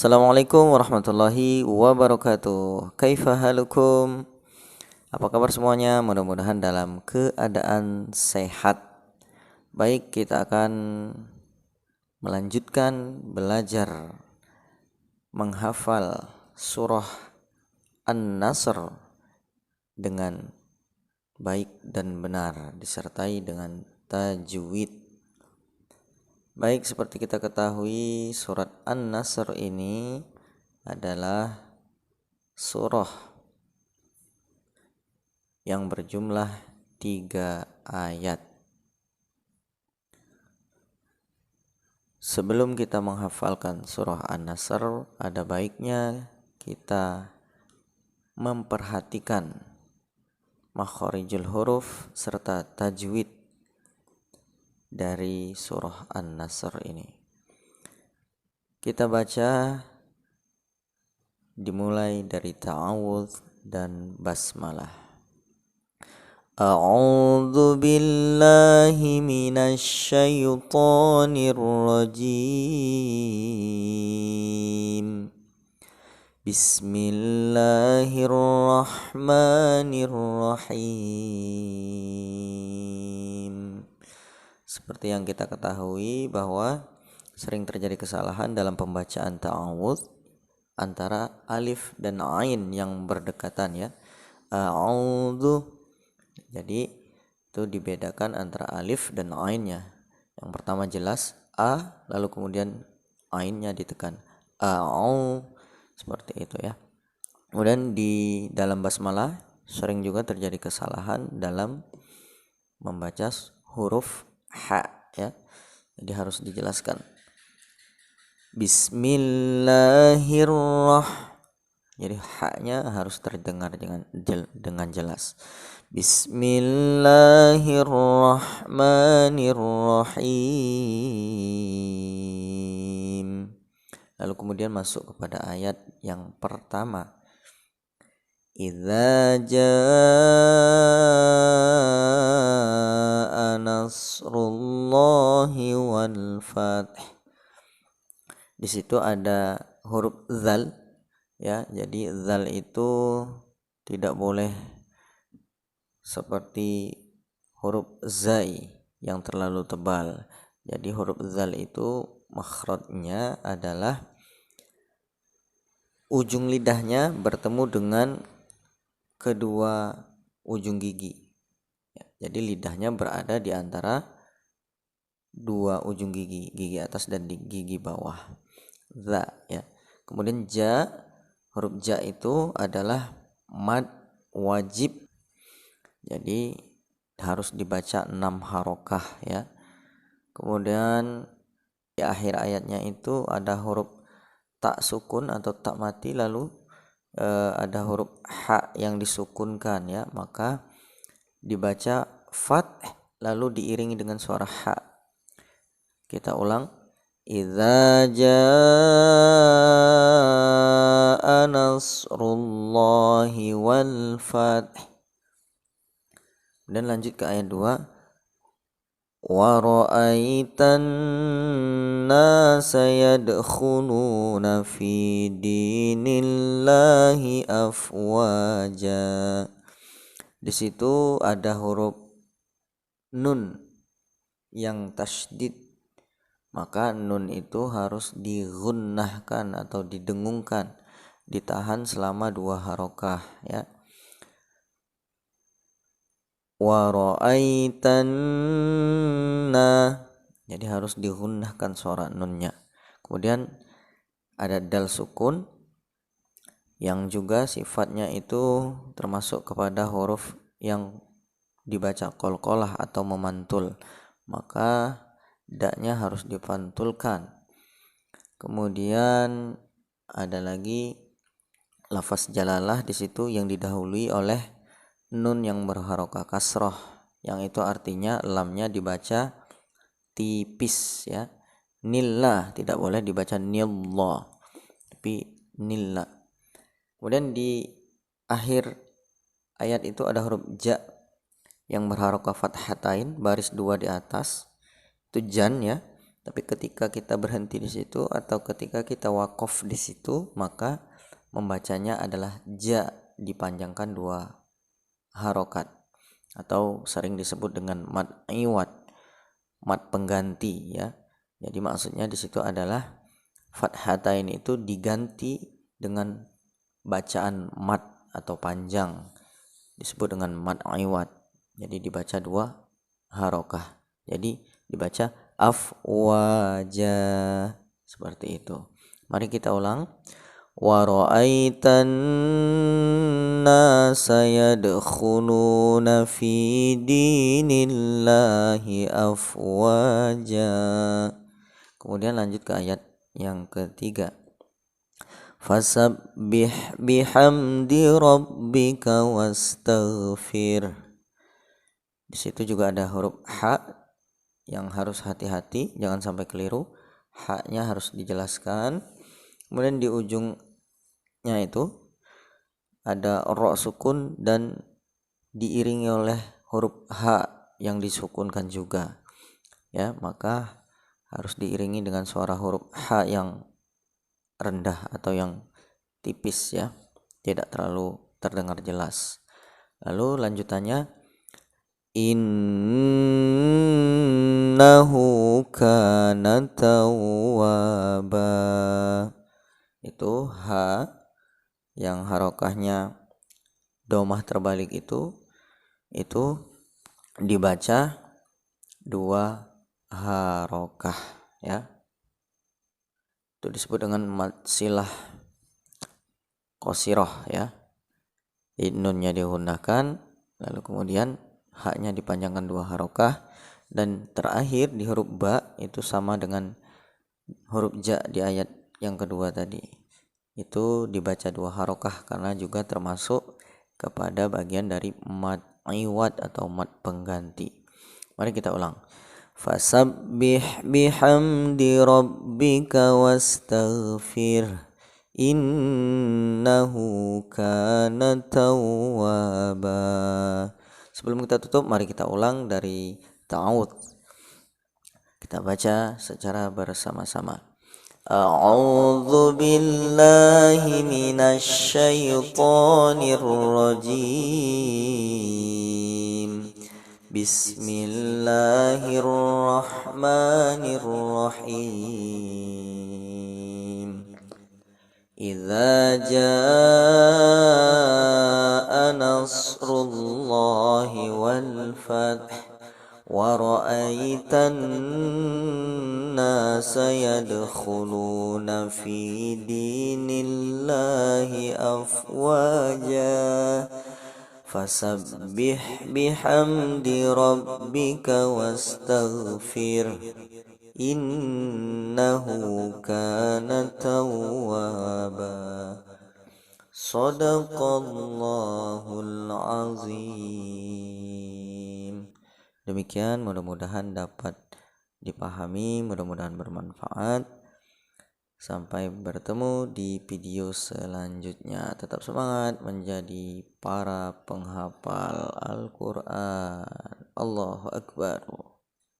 Assalamualaikum warahmatullahi wabarakatuh. Kaifa halukum? Apa kabar semuanya? Mudah-mudahan dalam keadaan sehat. Baik, kita akan melanjutkan belajar menghafal surah An-Nasr dengan baik dan benar disertai dengan tajwid. Baik, seperti kita ketahui, surat An-Nasr ini adalah surah yang berjumlah 3 ayat. Sebelum kita menghafalkan surah An-Nasr, ada baiknya kita memperhatikan makharijul huruf serta tajwid dari surah An-Nasr ini. Kita baca dimulai dari ta'awudz dan basmalah. A'udzu billahi minasy syaithanir rajim. Bismillahirrahmanirrahim. Seperti yang kita ketahui bahwa sering terjadi kesalahan dalam pembacaan ta'awudz antara alif dan ain yang berdekatan ya. A'udzu. Jadi itu dibedakan antara alif dan ainnya. Yang pertama jelas a, lalu kemudian ainnya ditekan. A'u, seperti itu ya. Kemudian di dalam basmalah sering juga terjadi kesalahan dalam membaca huruf ha ya. Jadi harus dijelaskan. Bismillahirrahmanirrahim. Jadi ha-nya harus terdengar dengan jelas. Bismillahirrahmanirrahim. Lalu kemudian masuk kepada ayat yang pertama. Idza jaa nasrullahi wal fath. Di situ ada huruf zal ya. Jadi zal itu tidak boleh seperti huruf zai yang terlalu tebal. Jadi huruf zal itu makhrajnya adalah ujung lidahnya bertemu dengan kedua ujung gigi. Jadi lidahnya berada di antara dua ujung gigi, gigi atas dan gigi bawah. Za ya. Kemudian ja, huruf ja itu adalah mad wajib. Jadi harus dibaca 6 harokah ya. Kemudian di akhir ayatnya itu ada huruf tak sukun atau tak mati, lalu ada huruf ha yang disukunkan ya, maka dibaca fath lalu diiringi dengan suara ha. Kita ulang. Idza jaa nasrullahi wal fath. Dan lanjut ke ayat 2. Wa ra'aitan nasa yadkhuluna fi dinillahi afwaja. Di situ ada huruf nun yang tasydid, maka nun itu harus digunnahkan atau didengungkan, ditahan selama 2 harokah ya. Wa ra'aitanna, jadi harus digunnahkan suara nunnya. Kemudian ada dal sukun yang juga sifatnya itu termasuk kepada huruf yang dibaca qalqalah atau memantul, maka daknya harus dipantulkan. Kemudian ada lagi lafaz jalalah di situ yang didahului oleh nun yang berharokah kasroh, yang itu artinya lamnya dibaca tipis ya. Nillah, tidak boleh dibaca nillah, tapi nillah. Kemudian di akhir ayat itu ada huruf ja yang berharokah fathatain, baris 2 di atas, itu jan ya. Tapi ketika kita berhenti di situ atau ketika kita wakaf di situ, maka membacanya adalah ja dipanjangkan 2 harokat atau sering disebut dengan mad iwad, mad pengganti ya. Jadi maksudnya di situ adalah fathatain itu diganti dengan bacaan mad atau panjang, disebut dengan mad iwad. Jadi dibaca 2 harokah. Jadi dibaca afwaja, seperti itu. Mari kita ulang. Wa ra'aitan nasa yadkhuluna fi dinillahi afwaja. Kemudian lanjut ke ayat yang ketiga. Fasabbih bihamdi rabbika wastaghfir. Di situ juga ada huruf ha yang harus hati-hati, jangan sampai keliru. Ha-nya harus dijelaskan. Kemudian di ujungnya itu ada ra sukun dan diiringi oleh huruf ha yang disukunkan juga. Ya, maka harus diiringi dengan suara huruf ha yang rendah atau yang tipis ya, tidak terlalu terdengar jelas. Lalu lanjutannya innahu kana tawwaba. Itu ha yang harokahnya domah terbalik itu dibaca 2 harokah ya. Itu disebut dengan mad silah qasirah ya. Nunnya dihunahkan, lalu kemudian haknya dipanjangkan 2 harokah, dan terakhir di huruf ba itu sama dengan huruf ja di ayat yang kedua tadi. Itu dibaca 2 harokah karena juga termasuk kepada bagian dari mad iwad atau mad pengganti. Mari kita ulang. Fasabbih bihamdi rabbika wastaghfir innahu kana tawwaba. Sebelum kita tutup, mari kita ulang dari ta'awud. Kita baca secara bersama-sama. A'udzu billahi minasy syaithanir rajim. Bismillahirrahmanirrahim. Idza jaa nasrullahi wal fath wa ra'aitan nasa yadkhuluna fi dinillahi afwaja fasabbih bihamdi rabbika wastaghfir innahu kana tawwaba. Shadaqallahul azim. Demikian, mudah-mudahan dapat dipahami, mudah-mudahan bermanfaat. Sampai bertemu di video selanjutnya. Tetap semangat menjadi para penghafal Al-Quran. Allahu Akbar.